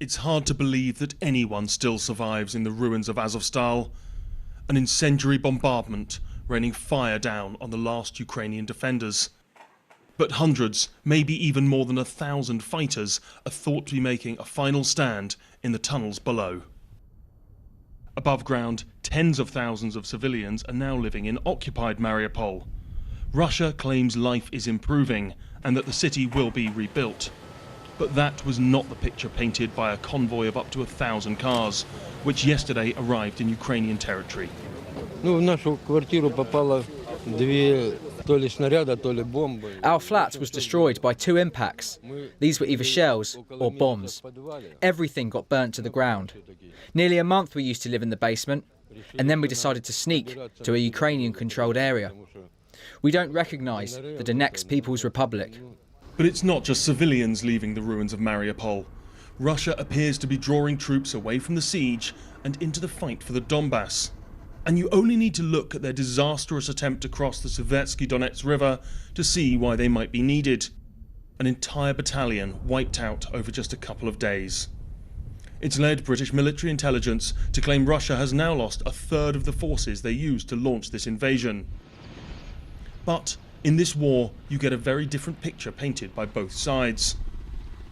It's hard to believe that anyone still survives in the ruins of Azovstal, an incendiary bombardment raining fire down on the last Ukrainian defenders. But hundreds, maybe even more than 1,000 fighters are thought to be making a final stand in the tunnels below. Above ground, tens of thousands of civilians are now living in occupied Mariupol. Russia claims life is improving and that the city will be rebuilt. But that was not the picture painted by a convoy of up to 1,000 cars, which yesterday arrived in Ukrainian territory. Our flat was destroyed by 2 impacts. These were either shells or bombs. Everything got burnt to the ground. Nearly a month we used to live in the basement, and then we decided to sneak to a Ukrainian-controlled area. We don't recognise the Donetsk People's Republic. But it's not just civilians leaving the ruins of Mariupol. Russia appears to be drawing troops away from the siege and into the fight for the Donbass. And you only need to look at their disastrous attempt to cross the Seversky Donets River to see why they might be needed. An entire battalion wiped out over just a couple of days. It's led British military intelligence to claim Russia has now lost 1/3 of the forces they used to launch this invasion. But in this war, you get a very different picture painted by both sides.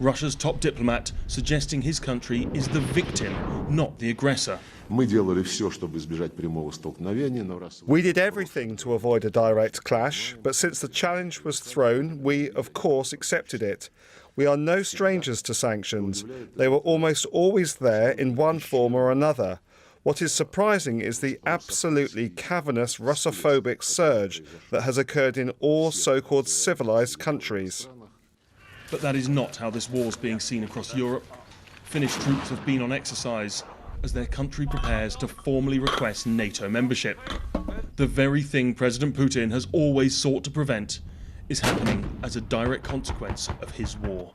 Russia's top diplomat suggesting his country is the victim, not the aggressor. We did everything to avoid a direct clash, but since the challenge was thrown, we, of course, accepted it. We are no strangers to sanctions. They were almost always there in one form or another. What is surprising is the absolutely cavernous Russophobic surge that has occurred in all so-called civilized countries. But that is not how this war's being seen across Europe. Finnish troops have been on exercise as their country prepares to formally request NATO membership. The very thing President Putin has always sought to prevent is happening as a direct consequence of his war.